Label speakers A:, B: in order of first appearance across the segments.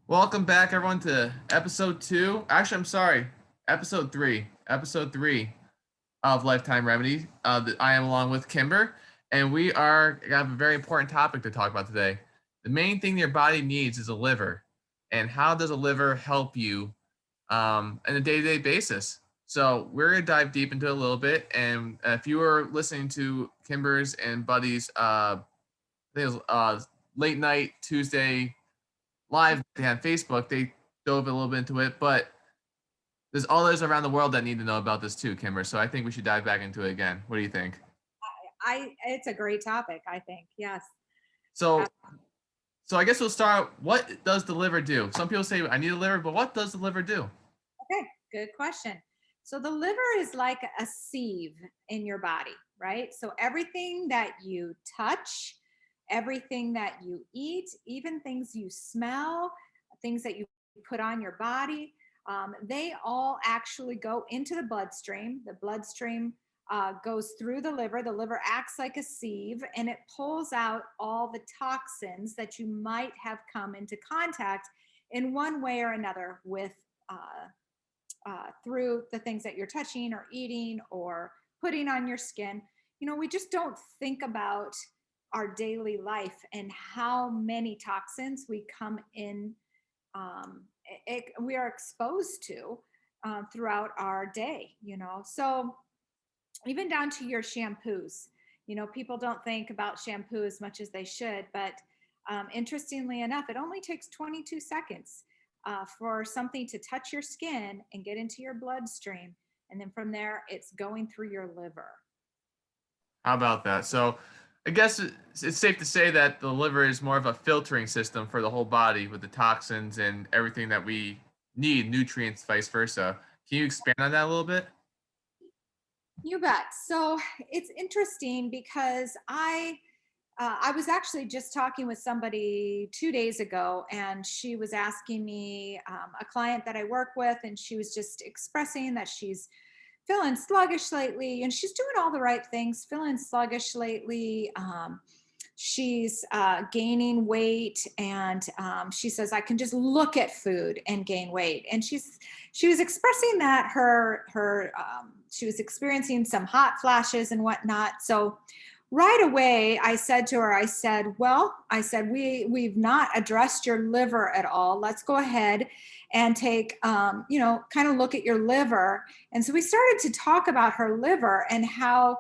A: Welcome back, everyone, to episode two. Actually, I'm sorry, episode three. Episode three of Lifetime Remedy. I am along with Kimber, and we have a very important topic to talk about today. The main thing your body needs is a liver, and how does a liver help you on a day-to-day basis? So we're gonna dive deep into it a little bit. And if you were listening to Kimber's and Buddy's, I think it was late night Tuesday live they had on Facebook, they dove a little bit into it, but there's others around the world that need to know about this too, Kimber. So I think we should dive back into it again. What do you think?
B: It's a great topic, I think. Yes.
A: So so I guess we'll start. What does the liver do? Some people say I need a liver, but what does the liver do?
B: Okay, good question. So the liver is like a sieve in your body, right? So everything that you touch, everything that you eat, even things you smell, things that you put on your body, they all actually go into the bloodstream. The bloodstream goes through the liver. The liver acts like a sieve and it pulls out all the toxins that you might have come into contact in one way or another with through the things that you're touching or eating or putting on your skin. We just don't think about our daily life and how many toxins we come in, we are exposed to throughout our day. So even down to your shampoos. People don't think about shampoo as much as they should, but interestingly enough, it only takes 22 seconds for something to touch your skin and get into your bloodstream. And then from there, it's going through your liver.
A: How about that? So I guess it's safe to say that the liver is more of a filtering system for the whole body with the toxins and everything that we need, nutrients, vice versa. Can you expand on that a little bit?
B: You bet. So it's interesting because I was actually just talking with somebody 2 days ago, and she was asking me, a client that I work with, and she was just expressing that she's feeling sluggish lately, and she's doing all the right things, feeling sluggish lately. She's gaining weight, and she says I can just look at food and gain weight. And she was expressing that she was experiencing some hot flashes and whatnot. So right away I said to her, we've not addressed your liver at all. Let's go ahead and take kind of look at your liver. And so we started to talk about her liver and how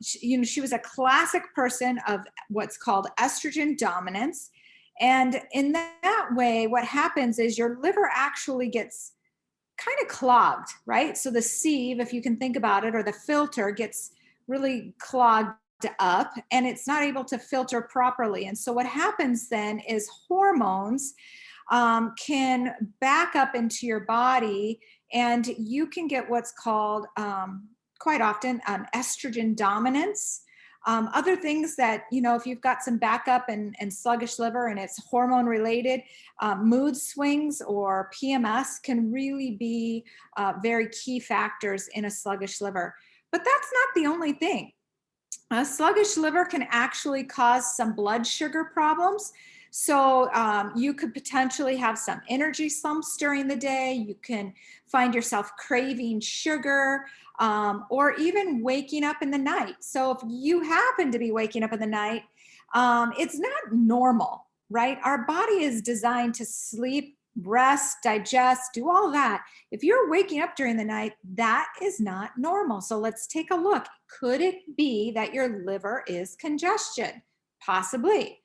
B: she was a classic person of what's called estrogen dominance. And in that way, what happens is your liver actually gets kind of clogged, right? So the sieve, if you can think about it, or the filter gets really clogged up and it's not able to filter properly. And so what happens then is hormones can back up into your body, and you can get what's called quite often estrogen dominance. Other things that, if you've got some backup and sluggish liver and it's hormone related, mood swings or PMS can really be very key factors in a sluggish liver. But that's not the only thing. A sluggish liver can actually cause some blood sugar problems. So you could potentially have some energy slumps during the day. You can find yourself craving sugar, or even waking up in the night. So if you happen to be waking up in the night, it's not normal, right? Our body is designed to sleep, rest, digest, do all that. If you're waking up during the night, that is not normal. So let's take a look. Could it be that your liver is congestion? Possibly.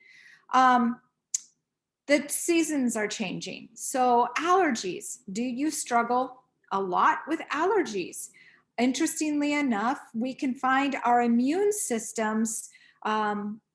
B: The seasons are changing. So allergies. Do you struggle a lot with allergies? Interestingly enough, we can find our immune systems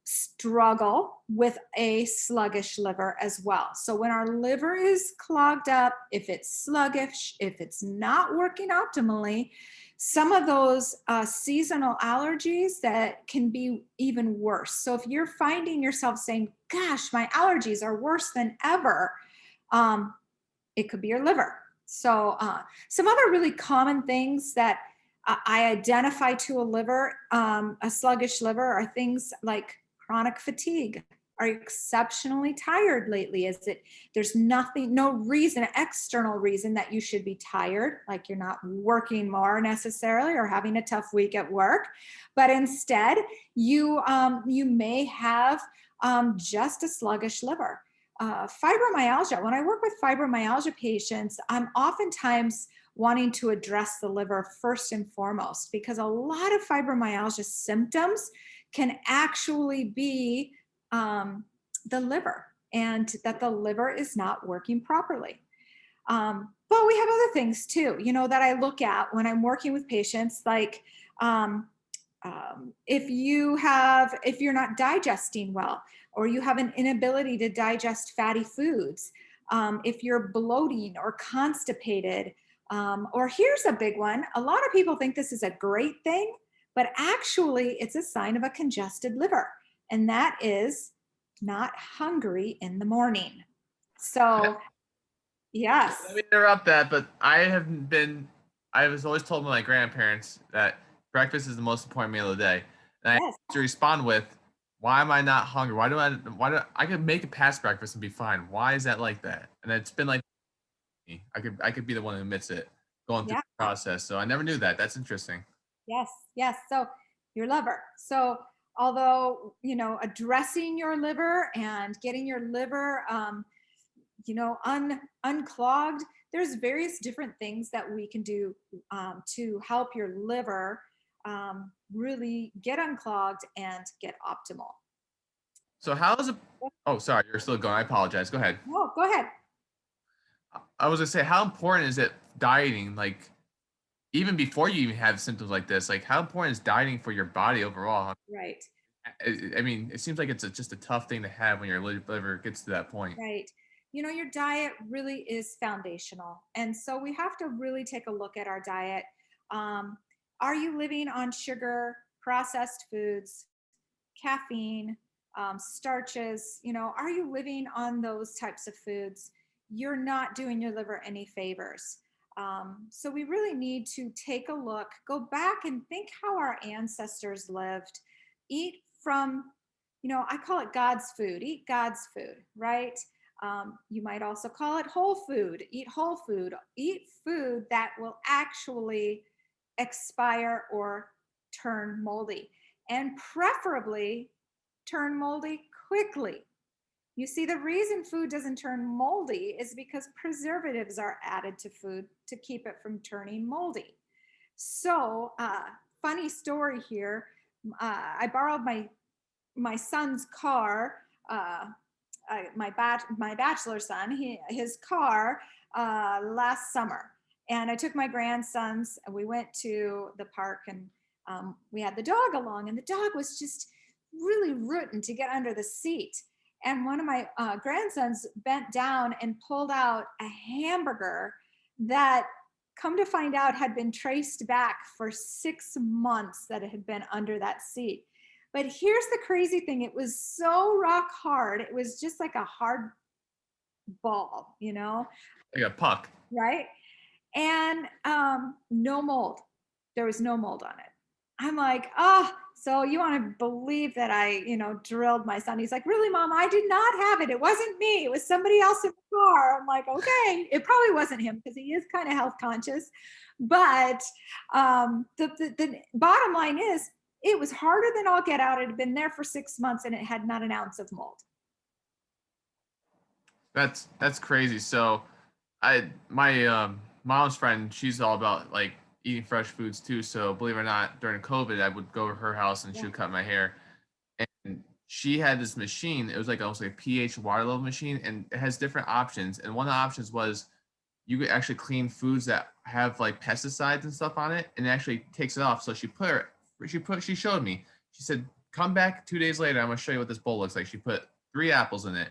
B: struggle with a sluggish liver as well. So when our liver is clogged up, if it's sluggish, if it's not working optimally, some of those seasonal allergies that can be even worse. So if you're finding yourself saying, gosh, my allergies are worse than ever, it could be your liver. So some other really common things that I identify to a liver, a sluggish liver, are things like chronic fatigue. Are you exceptionally tired lately? Is it, there's nothing, no reason, external reason that you should be tired, like you're not working more necessarily or having a tough week at work, but instead you may have just a sluggish liver. Fibromyalgia, when I work with fibromyalgia patients, I'm oftentimes wanting to address the liver first and foremost because a lot of fibromyalgia symptoms can actually be the liver, and that the liver is not working properly. But we have other things too, that I look at when I'm working with patients, like if you're not digesting well, or you have an inability to digest fatty foods, if you're bloating or constipated, or here's a big one. A lot of people think this is a great thing, but actually it's a sign of a congested liver, and that is not hungry in the morning. So,
A: Let
B: yes,
A: me interrupt that, but I was always told by my grandparents that breakfast is the most important meal of the day. And I have
B: yes,
A: to respond with, why am I not hungry? Why do I could make it past breakfast and be fine? Why is that like that? And it's been like me. I could be the one who admits it going through
B: yeah,
A: the process. So I never knew that. That's interesting.
B: yes, yes. So, your liver. So, although, addressing your liver and getting your liver, unclogged, there's various different things that we can do to help your liver really get unclogged and get optimal.
A: So how is it? Oh, sorry, you're still going. I apologize. Go ahead.
B: No, go ahead.
A: I was gonna say, how important is it dieting? Like even before you even have symptoms like this, like how important is dieting for your body overall?
B: Right.
A: I mean, it seems like it's just a tough thing to have when your liver gets to that point.
B: Right. Your diet really is foundational. And so we have to really take a look at our diet. Um, are you living on sugar, processed foods, caffeine, starches? Are you living on those types of foods? You're not doing your liver any favors. So we really need to take a look, go back and think how our ancestors lived. Eat from, I call it God's food. Eat God's food, right? You might also call it whole food. Eat whole food. Eat food that will actually expire or turn moldy, and preferably turn moldy quickly. You see, the reason food doesn't turn moldy is because preservatives are added to food to keep it from turning moldy. So, funny story here. I borrowed my son's car, my bachelor son, his car last summer, and I took my grandsons. And we went to the park, and we had the dog along, and the dog was just really rooting to get under the seat. And one of my grandsons bent down and pulled out a hamburger that, come to find out, had been traced back for 6 months that it had been under that seat. But here's the crazy thing, it was so rock hard. It was just like a hard ball,
A: Like a puck.
B: right? And no mold. There was no mold on it. I'm like, oh, so you want to believe that I, drilled my son? He's like, really, mom? I did not have it. It wasn't me. It was somebody else in the car. I'm like, okay, it probably wasn't him because he is kind of health conscious. But the bottom line is, it was harder than all get out. It had been there for 6 months and it had not an ounce of mold.
A: That's crazy. So I my mom's friend, she's all about like eating fresh foods too. So believe it or not, during COVID, I would go to her house and she
B: Yeah.
A: would cut my hair. And she had this machine. It was like almost like a pH water level machine, and it has different options. And one of the options was you could actually clean foods that have like pesticides and stuff on it, and it actually takes it off. So she showed me. She said, "Come back 2 days later. I'm gonna show you what this bowl looks like." She put 3 apples in it,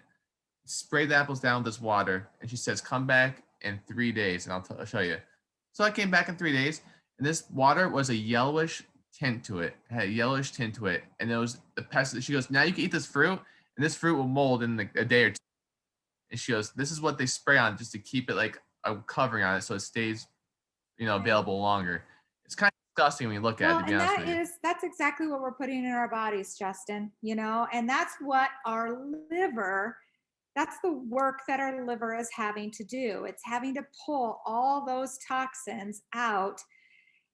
A: sprayed the apples down with this water, and she says, "Come back in 3 days, and I'll show you." So I came back in 3 days, and this water was a yellowish tint to it. It had a yellowish tint to it, and it was the pest. She goes, "Now you can eat this fruit, and this fruit will mold in a day or two." And she goes, "This is what they spray on just to keep it like a covering on it, so it stays,
B: Right.
A: available longer." It's kind of disgusting when you look at it,
B: Well,
A: to be
B: and
A: honest with you.
B: that's exactly what we're putting in our bodies, Justin, and that's what our liver, that's the work that our liver is having to do. It's having to pull all those toxins out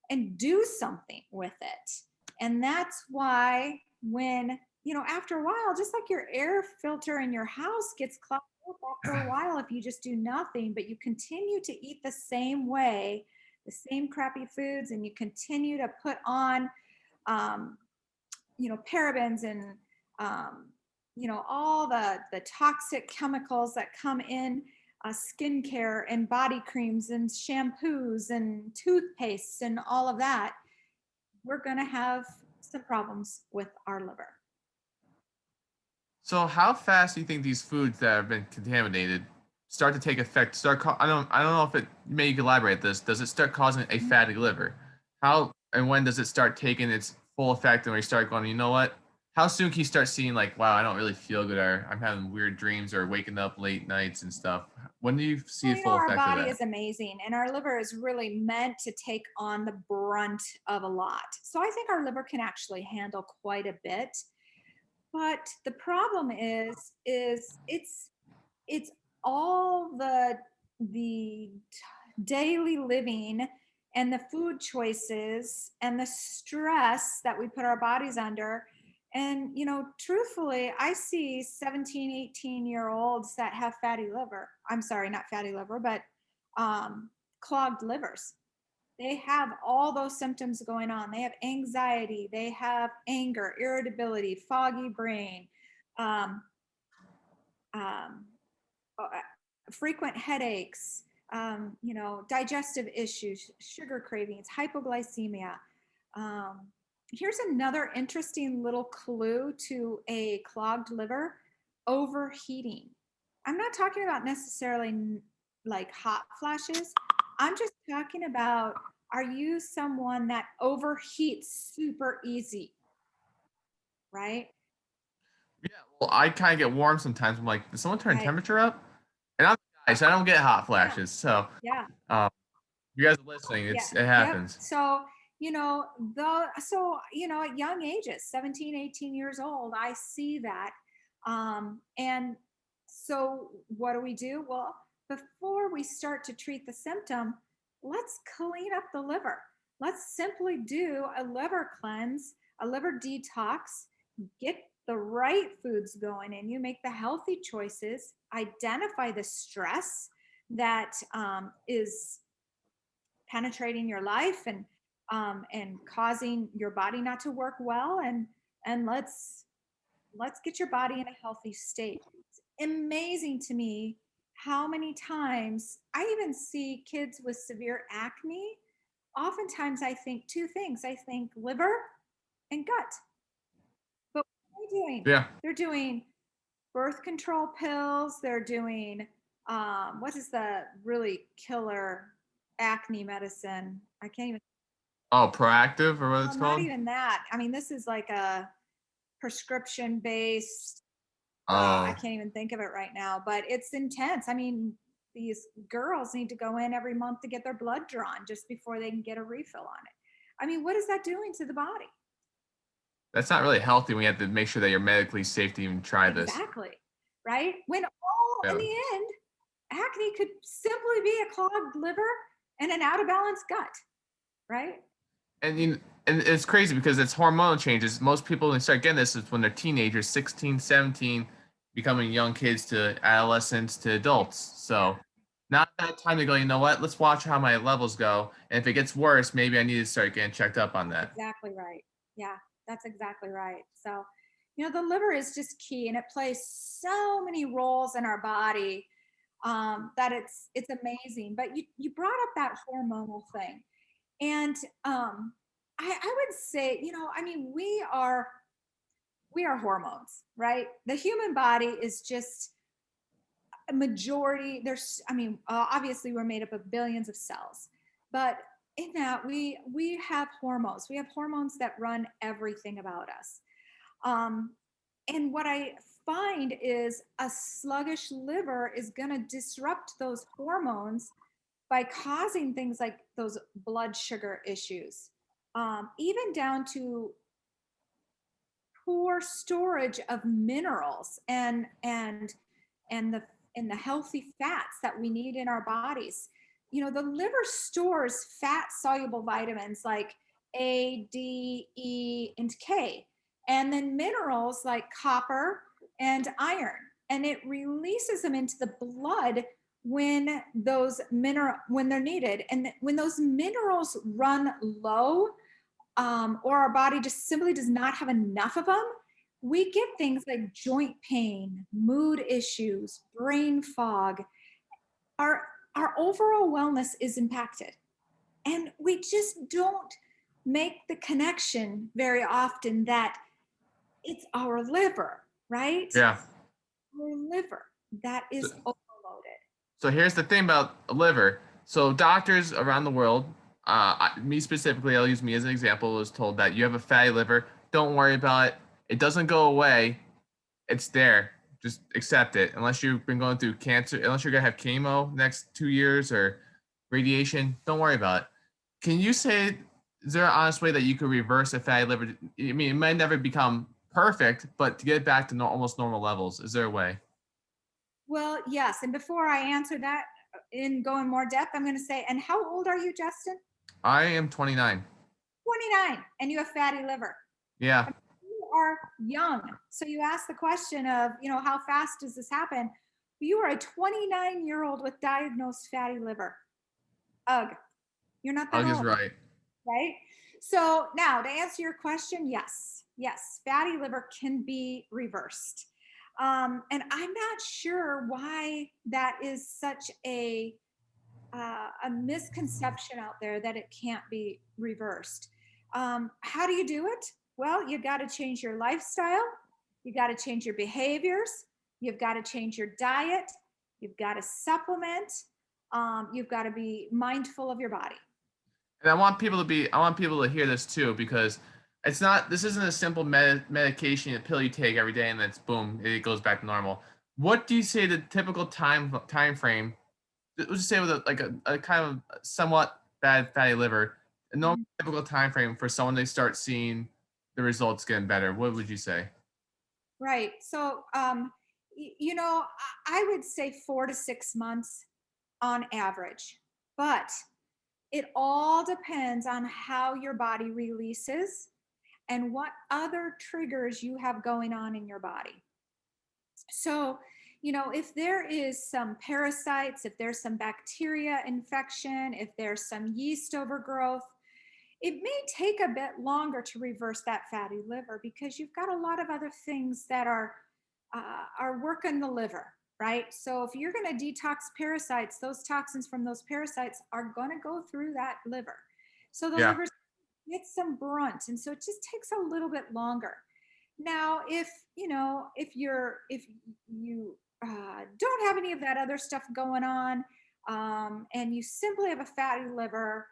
B: and do something with it. And that's why after a while, just like your air filter in your house gets clogged up after a while if you just do nothing, but you continue to eat the same way, the same crappy foods, and you continue to put on, um, parabens and, all the toxic chemicals that come in skincare and body creams and shampoos and toothpastes and all of that, we're going to have some problems with our liver.
A: So how fast do you think these foods that have been contaminated start to take effect? I don't know if it maybe you could elaborate this. Does it start causing a
B: Mhm.
A: fatty liver? How and when does it start taking its full effect and where you start going, you know what? How soon can you start seeing like, wow, I don't really feel good, or I'm having weird dreams or waking up late nights and stuff? When do you see
B: Well,
A: the full
B: our
A: effect of
B: body
A: that?
B: is amazing, and our liver is really meant to take on the brunt of a lot. So I think our liver can actually handle quite a bit. But the problem is it's all the daily living and the food choices and the stress that we put our bodies under. And truthfully, I see 17, 18-year olds that have fatty liver. I'm sorry, not fatty liver, but clogged livers. They have all those symptoms going on. They have anxiety, they have anger, irritability, foggy brain, um, um, frequent headaches, digestive issues, sugar cravings, hypoglycemia. Um, Here's another interesting little clue to a clogged liver: overheating. I'm not talking about necessarily like hot flashes. I'm just talking about, are you someone that overheats super easy, right?
A: Yeah, well, I kind of get warm sometimes. I'm like, did someone turn
B: Right.
A: temperature up? And I'm a guy, so I don't get hot
B: Yeah.
A: flashes. So,
B: Yeah.
A: um, you guys are listening.
B: Yeah.
A: It
B: Yep.
A: happens.
B: At young ages, 17, 18 years old, I see that. And so what do? Well, before we start to treat the symptom, let's clean up the liver. Let's simply do a liver cleanse, a liver detox, get the right foods going in you, make the healthy choices, identify the stress that is penetrating your life and causing your body not to work well, and let's get your body in a healthy state. It's amazing to me how many times I even see kids with severe acne. Oftentimes I think two things: I think liver and gut. But what are they doing?
A: Yeah.
B: They're doing birth control pills. They're doing what is the really killer acne medicine? I can't even.
A: Oh, proactive or what it's
B: Not
A: called?
B: even that. I mean, this is like a prescription based. I
A: Oh,
B: can't even think of it right now, but it's intense. I mean, these girls need to go in every month to get their blood drawn just before they can get a refill on it. I mean, what is that doing to the body?
A: that's not really healthy when you have to make sure that you're medically safe to even try this.
B: Exactly. Right? When all in
A: Yeah.
B: the end, acne could simply be a clogged liver and an out of balance gut, right?
A: And it's crazy because it's hormonal changes. Most people when they start getting this is when they're teenagers, 16, 17, becoming young kids to adolescents to
B: Yeah.
A: adults.
B: Yeah.
A: So not that time to go, you know what, let's watch how my levels go. And if it gets worse, maybe I need to start getting checked up on
B: That's
A: that.
B: exactly right. Yeah, that's exactly right. So, the liver is just key, and it plays so many roles in our body, that it's amazing. But you brought up that hormonal thing, and I would say, I mean, we are hormones, right? The human body is just a majority. Obviously we're made up of billions of cells, but in that we have hormones. We have hormones that run everything about us. um, and what I find is a sluggish liver is going to disrupt those hormones by causing things like those blood sugar issues. even down to poor storage of minerals and the healthy fats that we need in our bodies. The liver stores fat soluble vitamins like A, D, E, and K, and then minerals like copper and iron, and it releases them into the blood when they're needed. And when those minerals run low, or our body just simply does not have enough of them, we get things like joint pain, mood issues, brain fog. Our our overall wellness is impacted, and we just don't make the connection very often that it's our liver, right?
A: Yeah.
B: Our liver that
A: So,
B: is overloaded.
A: so here's the thing about a liver. So doctors around the world, me specifically, I'll use me as an example, was told that you have a fatty liver. Don't worry about it. It doesn't go away. It's there. Just accept it. Unless you've been going through cancer, unless you're gonna have chemo next 2 years or radiation, don't worry about it. Can you say, is there an honest way that you could reverse a fatty liver? I mean, it might never become perfect, but to get it back to almost normal levels, is there a way?
B: Well, yes. And before I answer that in going more depth, I'm going to say, and how old are you, Justin?
A: I am 29.
B: 29, and you have fatty liver.
A: Yeah.
B: You are young. So you ask the question of, how fast does this happen? You are a 29-year-old with diagnosed fatty liver. Ugh, you're not that
A: Hug is
B: old,
A: right.
B: right? So now to answer your question, yes, fatty liver can be reversed. And I'm not sure why that is such a misconception out there that it can't be reversed. How do you do it? Well, you got to change your lifestyle. You got to change your behaviors. You've got to change your diet. You've got to supplement. You've got to be mindful of your body.
A: And I want people to hear this too, because this isn't a simple medication, a pill you take every day and then it's boom, it goes back to normal. What do you say the typical time frame? Let's just say with a kind of somewhat bad fatty liver, a normal
B: Mhm.
A: typical time frame for someone to start seeing the results getting better. What would you say?
B: Right. So, I would say 4 to 6 months on average, but it all depends on how your body releases and what other triggers you have going on in your body. So, if there is some parasites, if there's some bacteria infection, if there's some yeast overgrowth, it may take a bit longer to reverse that fatty liver because you've got a lot of other things that are working the liver, right? So if you're going to detox parasites, those toxins from those parasites are going to go through that liver. So the
A: Yeah.
B: liver gets some brunt, and so it just takes a little bit longer. Now, if you don't have any of that other stuff going on, and you simply have a fatty liver,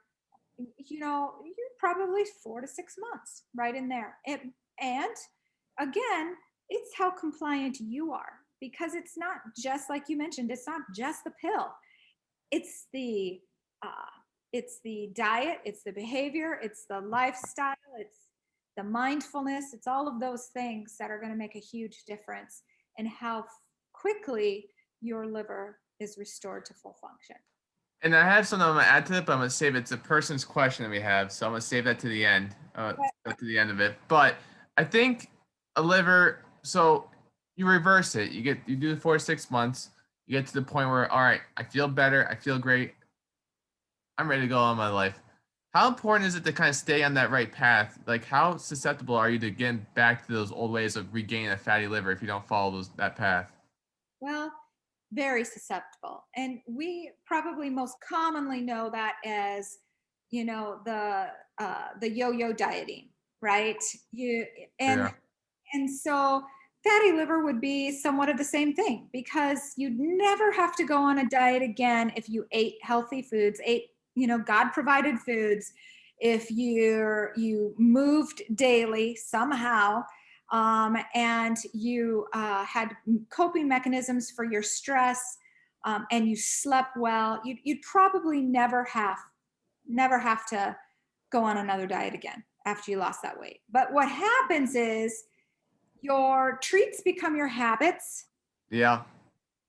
B: you're probably 4 to 6 months right in there. And again, it's how compliant you are, because it's not just like you mentioned, it's not just the pill. It's uh, the diet, it's the behavior, it's the lifestyle, it's the mindfulness, it's all of those things that are going to make a huge difference in how quickly your liver is restored to full function.
A: And I have something I'm gonna add to it, but I'm gonna save it. It's a person's question that we have, so I'm gonna save that to the end. To the end of it. But I think a liver. So you reverse it. You do the 4 to 6 months. You get to the point where, all right, I feel better. I feel great. I'm ready to go on my life. How important is it to kind of stay on that right path? Like, how susceptible are you to getting back to those old ways of regaining a fatty liver if you don't follow that path?
B: Well, very susceptible. And we probably most commonly know that as, the yo-yo dieting, right? You and
A: Yeah.
B: and so fatty liver would be somewhat of the same thing, because you'd never have to go on a diet again if you ate healthy foods, ate, God provided foods, if you moved daily somehow, and you had coping mechanisms for your stress, and you slept well, you'd probably never have to go on another diet again after you lost that weight. But what happens is your treats become your habits,
A: Yeah.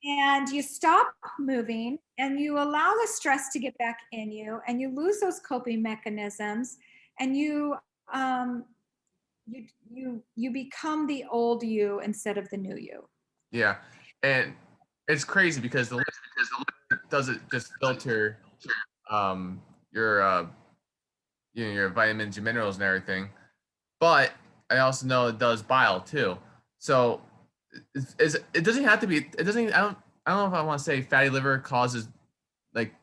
B: and you stop moving and you allow the stress to get back in you, and you lose those coping mechanisms, and um you become the old you instead of the new you.
A: Yeah. And it's crazy because the liver doesn't just filter um your your vitamins, your minerals and everything, but I also know it does bile too. So it doesn't have to be, it doesn't, I don't know if I want to say fatty liver causes like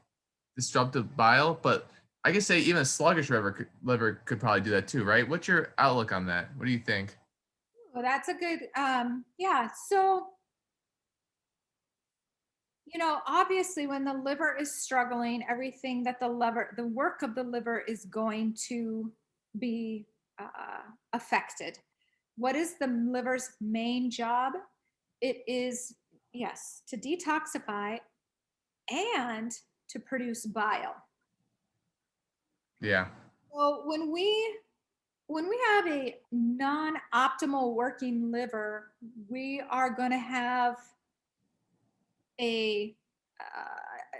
A: disruptive bile, but I could say even a sluggish liver could probably do that too, right? What's your outlook on that? What do you think?
B: Well, that's a good yeah. So, obviously when the liver is struggling, everything that the work of the liver is going to be affected. What is the liver's main job? It is, yes, to detoxify and to produce bile.
A: Yeah.
B: So when we have a non-optimal working liver, we are going to have a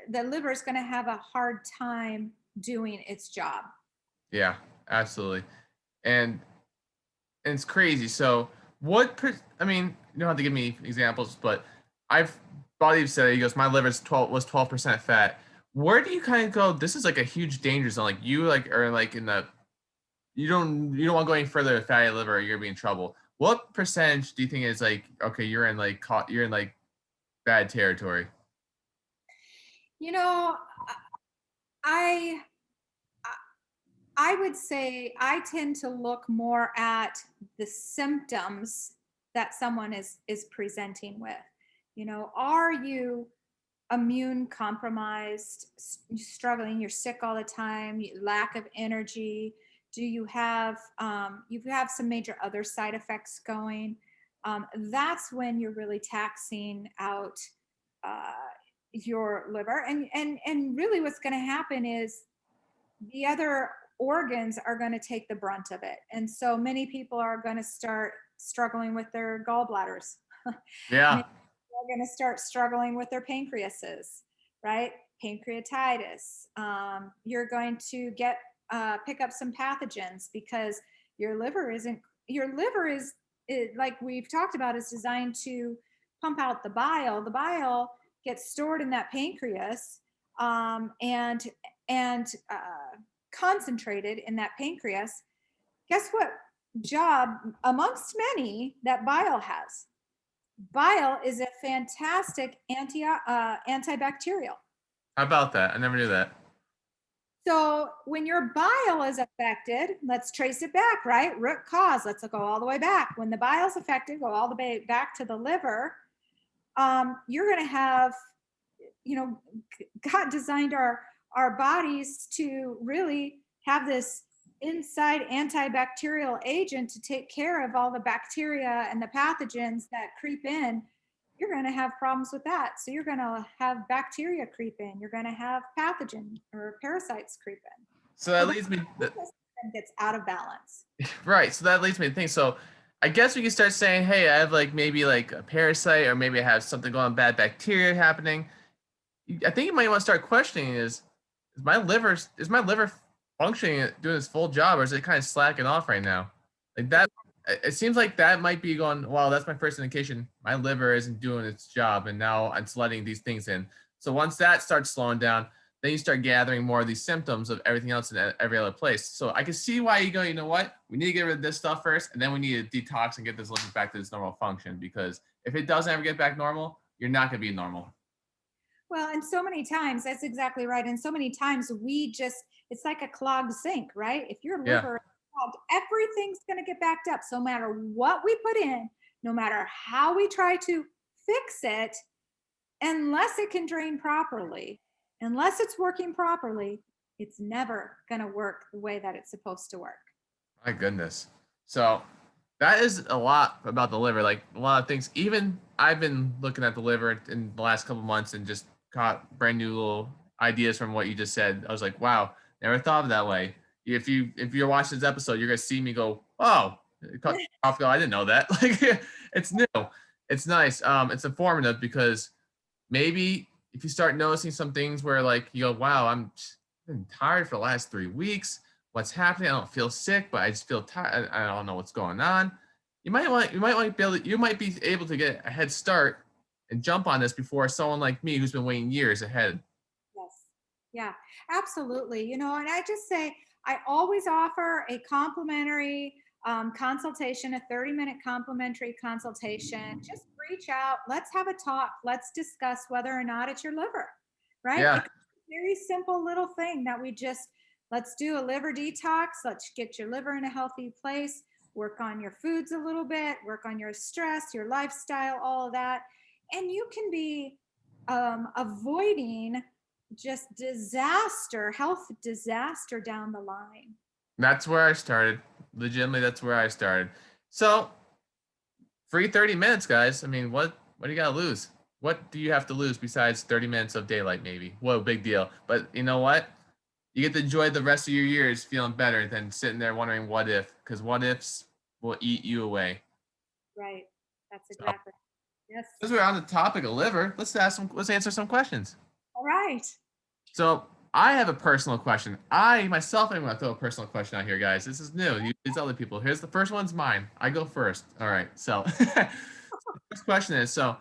B: the liver is going to have a hard time doing its job.
A: Yeah, absolutely. And it's crazy. So I mean, you don't have to give me examples, but I've Body said, he goes, my liver's 12% fat. Where do you kind of go? This is like a huge danger zone. Like you like are like in the, you don't want to go any further with fatty liver or you're gonna be in trouble. What percentage do you think is like, okay, you're in like bad territory?
B: You know, I I would say I tend to look more at the symptoms that someone is presenting with. Are you immune compromised, struggling, you're sick all the time, lack of energy? Do you have some major other side effects going? That's when you're really taxing out uh, your liver, and really what's going to happen is the other organs are going to take the brunt of it. And so many people are going to start struggling with their gallbladders.
A: Yeah.
B: Many people are going to start struggling with their pancreases, right? Pancreatitis. You're going to pick up some pathogens because your liver like we've talked about, is designed to pump out the bile. The bile gets stored in that pancreas, and concentrated in that pancreas. Guess what job amongst many that bile has? Bile is a fantastic antibacterial.
A: How about that? I never knew that.
B: So when your bile is affected, let's trace it back, right? Root cause. Let's go all the way back. When the bile is affected, go all the way back to the liver. You're going to have, God designed our bodies to really have this inside antibacterial agent to take care of all the bacteria and the pathogens that creep in. You're going to have problems with that. So you're going to have bacteria creep in. You're going to have pathogen or parasites creep in.
A: So that
B: So
A: leads me
B: the system gets out of balance.
A: right. So that leads me to think. So I guess we can start saying, hey, I have like maybe like a parasite, or maybe I have something going on, bad bacteria happening. I think you might want to start questioning is my liver functioning doing its full job, or is it kind of slacking off right now? Like that, it seems like that might be going, wow, that's my first indication. My liver isn't doing its job, and now it's letting these things in. So once that starts slowing down, then you start gathering more of these symptoms of everything else in every other place. So I can see why you go, you know what? We need to get rid of this stuff first, and then we need to detox and get this liver back to its normal function. Because if it doesn't ever get back normal, you're not going to be normal.
B: Well, and so many times, that's exactly right. And so many times it's like a clogged sink, right? If your
A: Yeah.
B: liver is clogged, everything's going to get backed up. So no matter what we put in, no matter how we try to fix it, unless it can drain properly, unless it's working properly, it's never going to work the way that it's supposed to work.
A: My goodness. So that is a lot about the liver. Like a lot of things. Even I've been looking at the liver in the last couple months and just caught brand new little ideas from what you just said. I was like, wow, never thought of it that way. if you're watching this episode, you're gonna see me go, oh, off go. I didn't know that. Like it's new. It's nice. It's informative because maybe if you start noticing some things where like you go, wow, been tired for the last 3 weeks. What's happening? I don't feel sick, but I just feel tired. I don't know what's going on. You might be able to get a head start and jump on this before someone like me who's been waiting years ahead.
B: Yes. Yeah, absolutely. And I just say I always offer a complimentary consultation, a 30-minute complimentary consultation. Just reach out. Let's have a talk. Let's discuss whether or not it's your liver, right?
A: Yeah.
B: It's a very simple little thing that let's do a liver detox. Let's get your liver in a healthy place. Work on your foods a little bit, work on your stress, your lifestyle, all of that. And you can be avoiding just health disaster down the line.
A: That's where I started. Legitimately, that's where I started. So, free 30 minutes, guys. I mean, what do you got to lose? What do you have to lose besides 30 minutes of daylight, maybe? What a big deal. But you know what? You get to enjoy the rest of your years feeling better than sitting there wondering what if, because what ifs will eat you away.
B: Right. That's
A: So,
B: exactly. Yes.
A: since we're on the topic of liver, let's answer some questions.
B: All right.
A: So I have a personal question. I myself am going to throw a personal question out here, guys. This is new. These other people. Here's the first one's mine. I go first. All right. So the first question is: so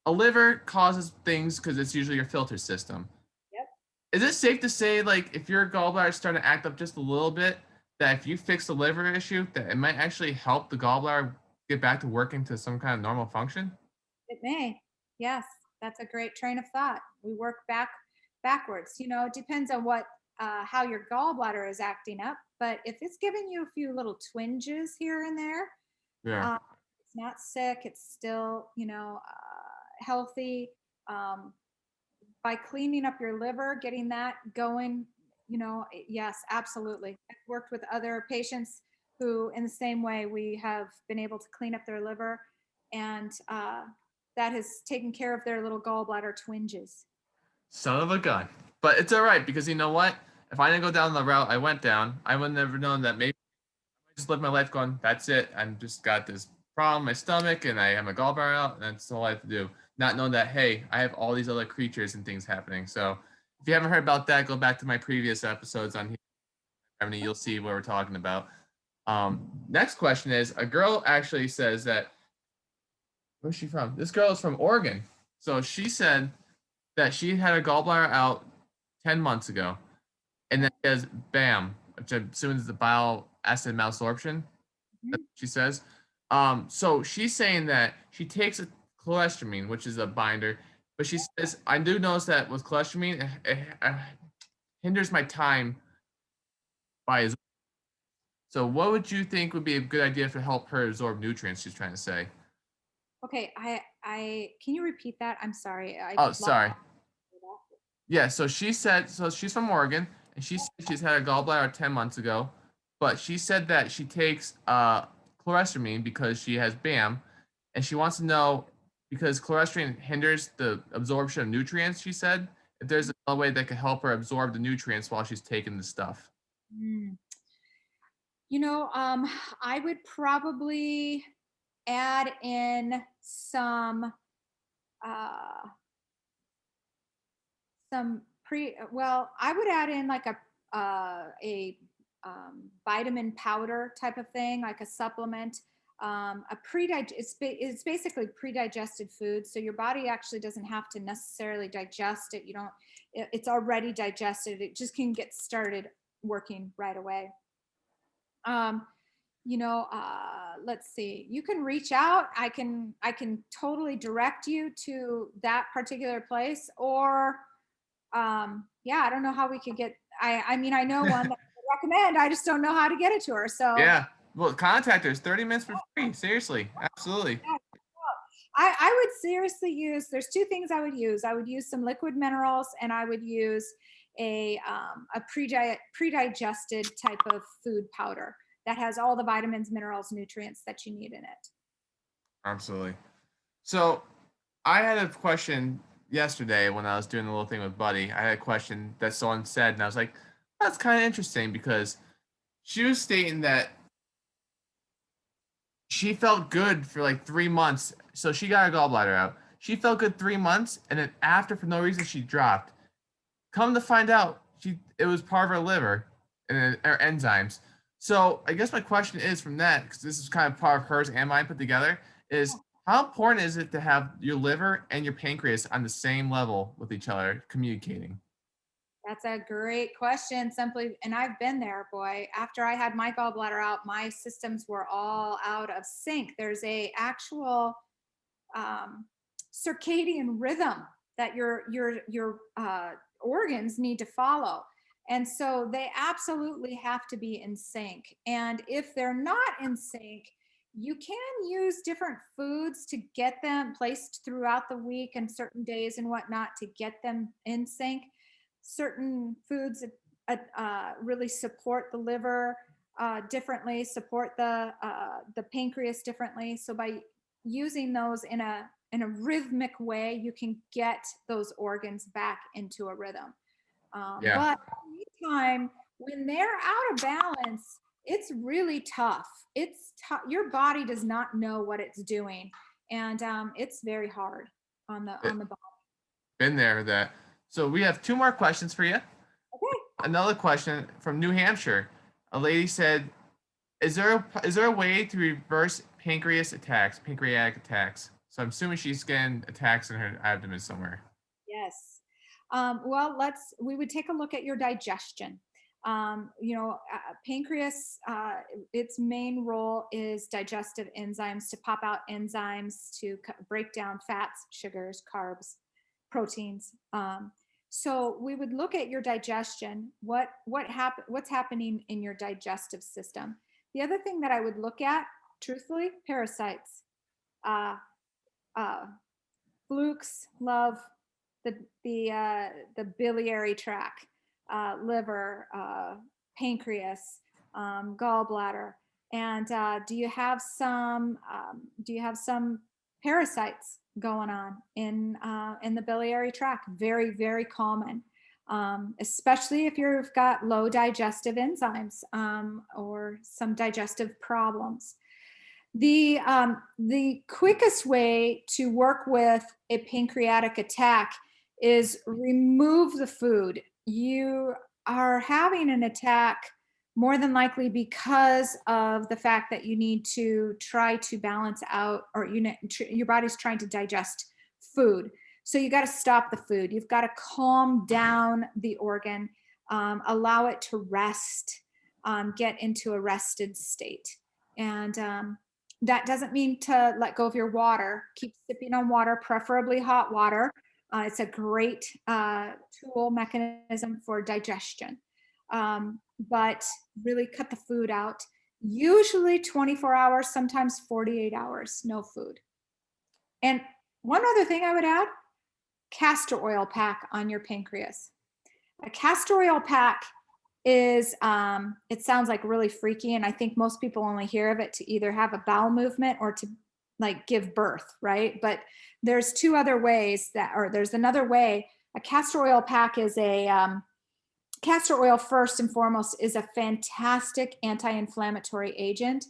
A: a liver causes things because it's usually your filter system.
B: Yep.
A: Is it safe to say, like, if your gallbladder is starting to act up just a little bit, that if you fix the liver issue, that it might actually help the gallbladder get back to working to some kind of normal function?
B: It may. Yes. That's a great train of thought. We work backwards. It depends on how your gallbladder is acting up. But if it's giving you a few little twinges here and there,
A: Yeah.
B: um, it's not sick. It's still, healthy. Um, by cleaning up your liver, getting that going, yes, absolutely. I've worked with other patients who, in the same way, we have been able to clean up their liver, and that has taken care of their little gallbladder twinges.
A: Son of a gun. But it's all right because you know what? If I didn't go down the route I went down, I would never known that maybe I just live my life going, that's it. I'm just got this problem in my stomach and I have my gallbladder out and that's all I have to do. Not knowing that, hey, I have all these other creatures and things happening. So if you haven't heard about that, go back to my previous episodes on here. You'll see what we're talking about. Next question is a girl actually says that, where's she from? This girl is from Oregon. So she said that she had a gallbladder out 10 months ago. And then she has BAM, which I'm assuming is the bile acid malabsorption. That's
B: Mhm.
A: what she says. So she's saying that she takes a cholesterol, which is a binder, but she says, I do notice that with cholesterol, it hinders my time by his. So what would you think would be a good idea to help her absorb nutrients, she's trying to say?
B: Okay, I can you repeat that? I'm sorry. I
A: Oh,
B: lost
A: sorry.
B: that.
A: Yeah, so she said, so she's from Oregon, and she said she's had a gallbladder 10 months ago, but she said that she takes chlorestramine because she has BAM, and she wants to know because chlorestramine hinders the absorption of nutrients, she said, if there's another way that could help her absorb the nutrients while she's taking the stuff.
B: Mm. I would probably add in uh, some I would add in like a vitamin powder type of thing, like a supplement. It's basically pre-digested food, so your body actually doesn't have to necessarily digest it. It's already digested. It just can get started working right away. Um, let's see. You can reach out. I can totally direct you to that particular place, or yeah, I don't know how we could get. I mean, I know one that I would recommend. I just don't know how to get it to her. So
A: Yeah, well, contact her. It's 30 minutes for free. Seriously, absolutely.
B: yeah, I would seriously use. There's two things I would use. I would use some liquid minerals, and I would use a pre-digested type of food powder that has all the vitamins, minerals, nutrients that you need in it.
A: Absolutely. So I had a question yesterday when I was doing a little thing with Buddy. I had a question that someone said, and I was like, That's kind of interesting because she was stating that she felt good for like 3 months. So she got her gallbladder out. She felt good 3 months, and then after, for no reason, she dropped. Come to find out, it was part of her liver and her enzymes. So I guess my question is from that, because this is kind of part of hers and mine put together, is how important is it to have your liver and your pancreas on the same level with each other, communicating?
B: That's a great question. Simply, and I've been there, boy. After I had my gallbladder out, my systems were all out of sync. There's a actual um, circadian rhythm that your organs need to follow, and so they absolutely have to be in sync. And if they're not in sync, you can use different foods to get them placed throughout the week and certain days and whatnot to get them in sync. Certain foods really support the liver differently, support the pancreas differently. So by using those in a rhythmic way, you can get those organs back into a rhythm.
A: Yeah.
B: But anytime when they're out of balance, it's really tough. It's tough. Your body does not know what it's doing, and it's very hard on the body.
A: Been there that. So we have two more questions for you.
B: Okay.
A: Another question from New Hampshire. A lady said, is there a way to reverse pancreatic attacks? So I'm assuming she's getting attacks in her abdomen somewhere.
B: Yes. Well, we would take a look at your digestion. Pancreas, its main role is digestive enzymes to pop out enzymes to break down fats, sugars, carbs, proteins. So we would look at your digestion. What's happening in your digestive system? The other thing that I would look at, truthfully, parasites. Uh, uh, Flukes love the the biliary tract, liver, pancreas, gallbladder, and do you have some parasites going on in the biliary tract? Very, very common. Especially if you've got low digestive enzymes or some digestive problems. The quickest way to work with a pancreatic attack is remove the food. You are having an attack more than likely because of the fact that you need to try to balance out, or your body's trying to digest food. So you got to stop the food. You've got to calm down the organ, allow it to rest, get into a rested state. And that doesn't mean to let go of your water. Keep sipping on water, preferably hot water. It's a great tool mechanism for digestion. But really cut the food out. Usually 24 hours, sometimes 48 hours, no food. And one other thing I would add, castor oil pack on your pancreas. A castor oil pack is it sounds like really freaky, and I think most people only hear of it to either have a bowel movement or to like give birth, right? But there's two other ways there's another way. A castor oil pack is castor oil, first and foremost, is a fantastic anti-inflammatory agent,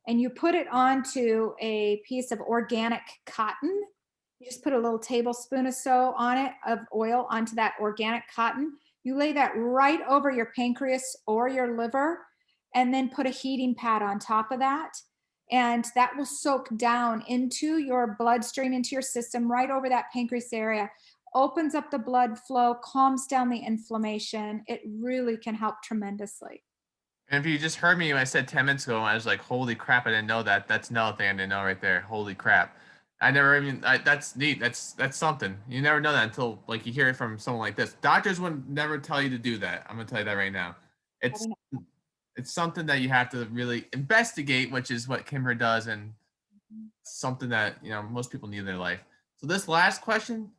B: and you put it onto a piece of organic cotton. You just put a little tablespoon or so on it of oil onto that organic cotton. You lay that right over your pancreas or your liver, and then put a heating pad on top of that. And that will soak down into your bloodstream, into your system, right over that pancreas area, opens up the blood flow, calms down the inflammation. It really can help tremendously.
A: And if you just heard me when I said 10 minutes ago, I was like, holy crap, I didn't know that. That's another thing I didn't know right there. Holy crap. That's neat. That's something. You never know that until like you hear it from someone like this. Doctors would never tell you to do that. I'm gonna tell you that right now. It's it's something that you have to really investigate, which is what Kimber does, and something that most people need in their life. So this last question,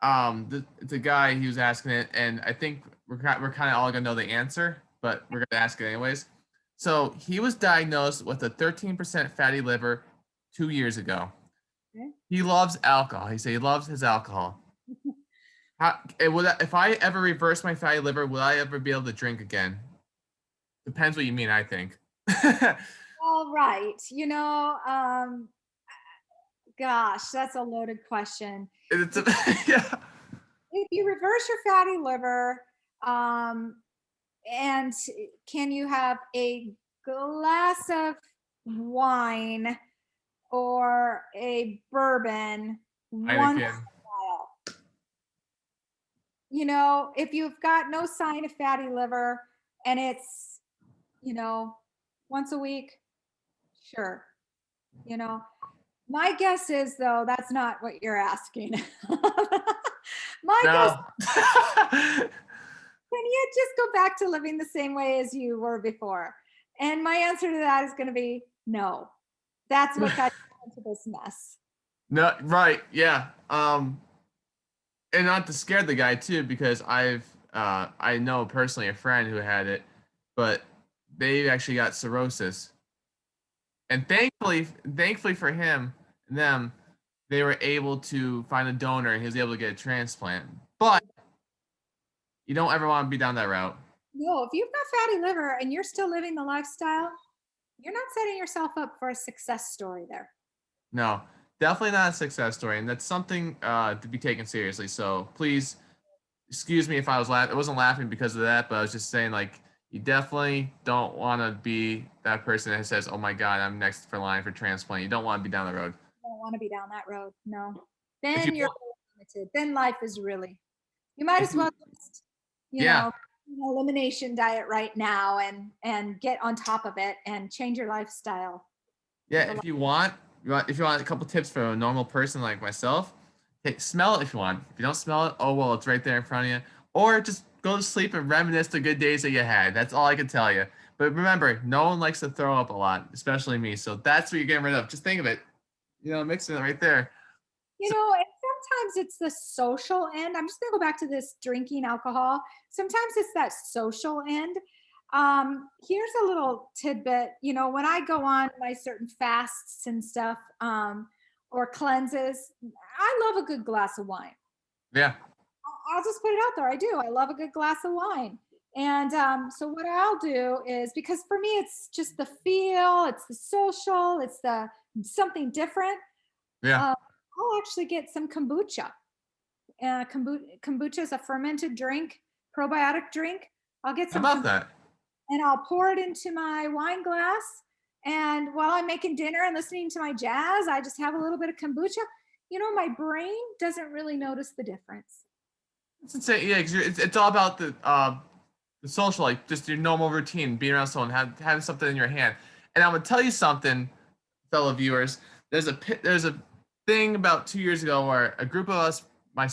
A: it's a guy, he was asking it, and I think we're kind of all gonna know the answer, but we're gonna ask it anyways. So he was diagnosed with a 13% fatty liver 2 years ago.
B: Okay.
A: He loves alcohol. He said he loves his alcohol. If I ever reverse my fatty liver, will I ever be able to drink again? Depends what you mean, I think.
B: All right. Gosh, that's a loaded question.
A: It's a,
B: If,
A: yeah.
B: if you reverse your fatty liver, um, and can you have a glass of wine or a bourbon once in
A: Heineken.
B: a while? If you've got no sign of fatty liver and it's, you know, once a week, sure. You know, my guess is though that's not what you're asking. My guess,
A: No.
B: can you just go back to living the same way as you were before? And my answer to that is going to be no. That's what got you into this mess.
A: No, right, yeah. And not to scare the guy too, because I know personally a friend who had it, but they actually got cirrhosis. And thankfully for him and them, they were able to find a donor and he was able to get a transplant. But you don't ever want to be down that route.
B: No, if you've got fatty liver and you're still living the lifestyle, you're not setting yourself up for a success story there.
A: No, definitely not a success story, and that's something to be taken seriously. So please excuse me if I was laughing. I wasn't laughing because of that, but I was just saying like you definitely don't want to be that person that says, "Oh my God, I'm next for line for transplant." You don't want to be down the road.
B: You don't want to be down that road. No.
A: If you
B: Then you're
A: want,
B: limited. Then life is really, you might
A: if
B: as well
A: you,
B: just, you
A: yeah,
B: know, elimination diet right now and get on top of it and change your lifestyle.
A: yeah.
B: Live a
A: If you want a couple tips for a normal person like myself, smell it if you want. If you don't smell it, oh well, it's right there in front of you. Or just go to sleep and reminisce the good days that you had. That's all I can tell you. But remember, no one likes to throw up a lot, especially me. So that's what you're getting rid of. Just think of it. Mixing it right there. So
B: And sometimes it's the social end. I'm just going to go back to this drinking alcohol. Sometimes it's that social end. Here's a little tidbit. When I go on my certain fasts and stuff, or cleanses, I love a good glass of wine.
A: yeah,
B: I'll just put it out there. I do. I love a good glass of wine. And so what I'll do is, because for me it's just the feel, it's the social, it's the something different.
A: yeah.
B: I'll actually get some kombucha. Kombucha is a fermented drink, probiotic drink. I'll get
A: How
B: some
A: about
B: kombucha
A: that?
B: and I'll pour it into my wine glass. And while I'm making dinner and listening to my jazz, I just have a little bit of kombucha. My brain doesn't really notice the difference.
A: It's insane. Yeah, because it's all about the social, like just your normal routine, being around someone, having something in your hand. And I'm gonna tell you something, fellow viewers. There's a thing about 2 years ago where a group of us,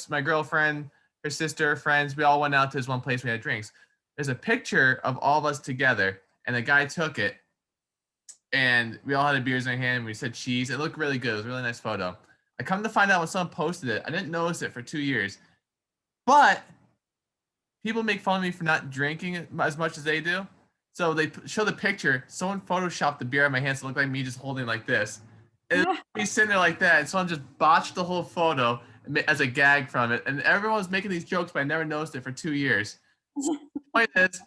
A: my girlfriend, her sister, friends, we all went out to this one place. We had drinks. There's a picture of all of us together, and the guy took it, and we all had a beers in our hand. And we said cheese. It looked really good. It was a really nice photo. I come to find out when someone posted it, I didn't notice it for 2 years, but people make fun of me for not drinking as much as they do. So they show the picture. Someone photoshopped the beer in my hands to look like me just holding it like this. And me sitting there like that. And someone just botched the whole photo as a gag from it. And everyone was making these jokes, but I never noticed it for 2 years. So the point is,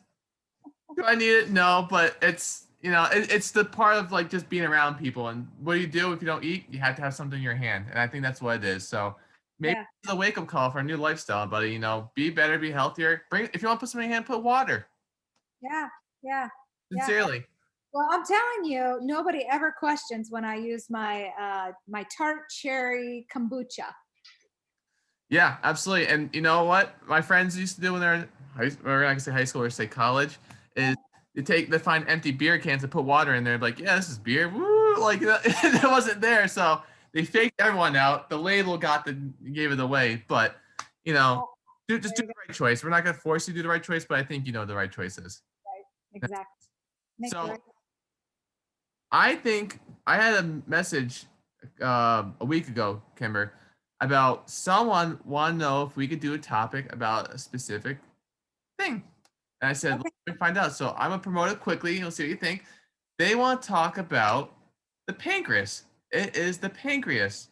A: do I need it? No, but it's the part of like just being around people. And what do you do if you don't eat? You have to have something in your hand. And I think that's what it is. So maybe
B: Yeah,
A: it's a wake up call for a new lifestyle, buddy. Be better, be healthier. If you want to put something in your hand, put water.
B: yeah, yeah, yeah.
A: Sincerely.
B: Well, I'm telling you, nobody ever questions when I use my tart cherry kombucha.
A: Yeah, absolutely. And you know what my friends used to do when they're in or I can say high school or say college, is they find empty beer cans and put water in there, like, yeah, this is beer. Woo! Like it wasn't there. So they faked everyone out. The label gave it away. But you know,
B: Oh,
A: just
B: there
A: do
B: you
A: the
B: go.
A: right choice. We're not gonna force you to do the right choice, but I think you know the right choice is.
B: Right, exactly. Make the
A: So
B: right.
A: I think I had a message a week ago, Kimber, about someone want to know if we could do a topic about a specific thing. And I said,
B: Okay,
A: let me find out. So I'm gonna promote it quickly. You'll see what you think. They want to talk about the pancreas. It is the pancreas.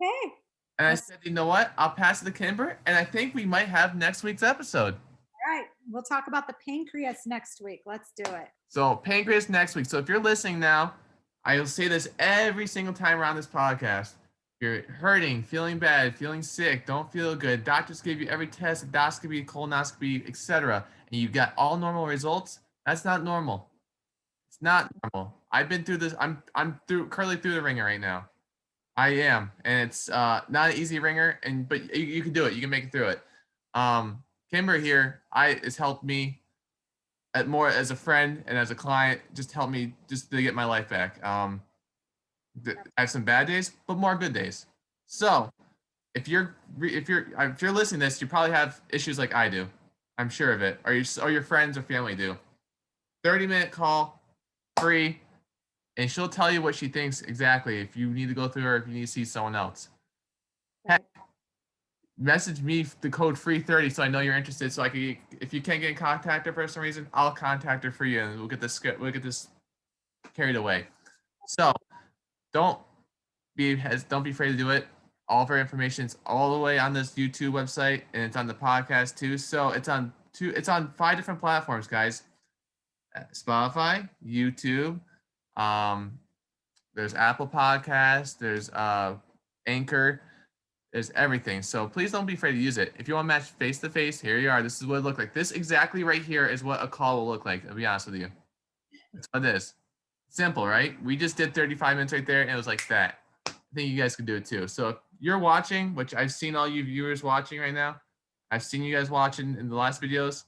B: okay.
A: And I said, you know what? I'll pass it to Kimber, and I think we might have next week's episode.
B: All right. We'll talk about the pancreas next week. Let's do it.
A: So pancreas next week. So if you're listening now, I'll say this every single time around this podcast. If you're hurting, feeling bad, feeling sick, don't feel good, doctors gave you every test, endoscopy, colonoscopy, etc., and you got all normal results, that's not normal. It's not normal. I've been through this. I'm currently through the ringer right now. I am, and it's not an easy ringer, but you can do it. You can make it through it. Kimber here, has helped me more as a friend and as a client, just help me just to get my life back. I have some bad days, but more good days. So if you're listening to this, you probably have issues like I do. I'm sure of it, or your friends or family do. 30-minute call, free, and she'll tell you what she thinks exactly. If you need to go through her, if you need to see someone else. Heck, message me the code free30 so I know you're interested. So if you can't get in contact her for some reason, I'll contact her for you, and we'll get this carried away. So don't be afraid to do it. All of our information is all the way on this YouTube website, and it's on the podcast too. So it's on 5 different platforms, guys. Spotify, YouTube, there's Apple Podcasts, there's Anchor. There's everything. So please don't be afraid to use it. If you want to match face to face, here you are. This is what it looked like. This exactly right here is what a call will look like. I'll be honest with you. That's what it is. Simple, right? We just did 35 minutes right there, and it was like that. I think you guys can do it too. So if you're watching, which I've seen all you viewers watching right now, I've seen you guys watching in the last videos,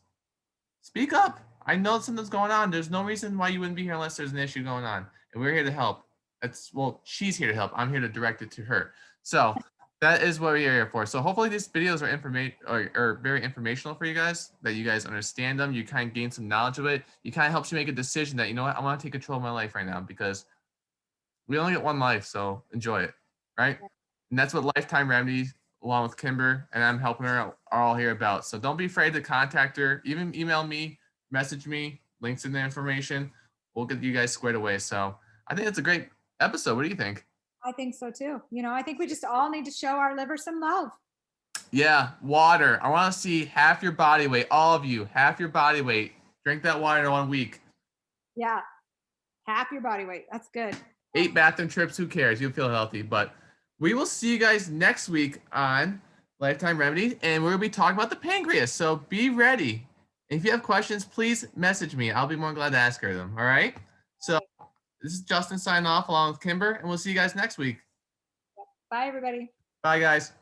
A: speak up. I know something's going on. There's no reason why you wouldn't be here unless there's an issue going on. And we're here to help. She's here to help. I'm here to direct it to her. So that is what we're here for. So hopefully these videos are very informational for you guys, that you guys understand them. You kind of gain some knowledge of it. You kind of helps you make a decision that, you know what, I want to take control of my life right now, because we only get one life, so enjoy it, right? And that's what Lifetime Remedies, along with Kimber, and I'm helping her out, are all here about. So don't be afraid to contact her. Even email me, message me, links in the information. We'll get you guys squared away. So I think it's a great episode. What do you think?
B: I think so too. I think we just all need to show our liver some love.
A: Yeah, water. I want to see half your body weight, all of you, half your body weight. Drink that water in 1 week.
B: Yeah, half your body weight. That's good.
A: 8 bathroom trips, who cares? You'll feel healthy. But we will see you guys next week on Lifetime Remedies, and we'll be talking about the pancreas. So be ready. If you have questions, please message me. I'll be more glad to ask her them. All right? So this is Justin signing off along with Kimber, and we'll see you guys next week.
B: Bye, everybody.
A: Bye, guys.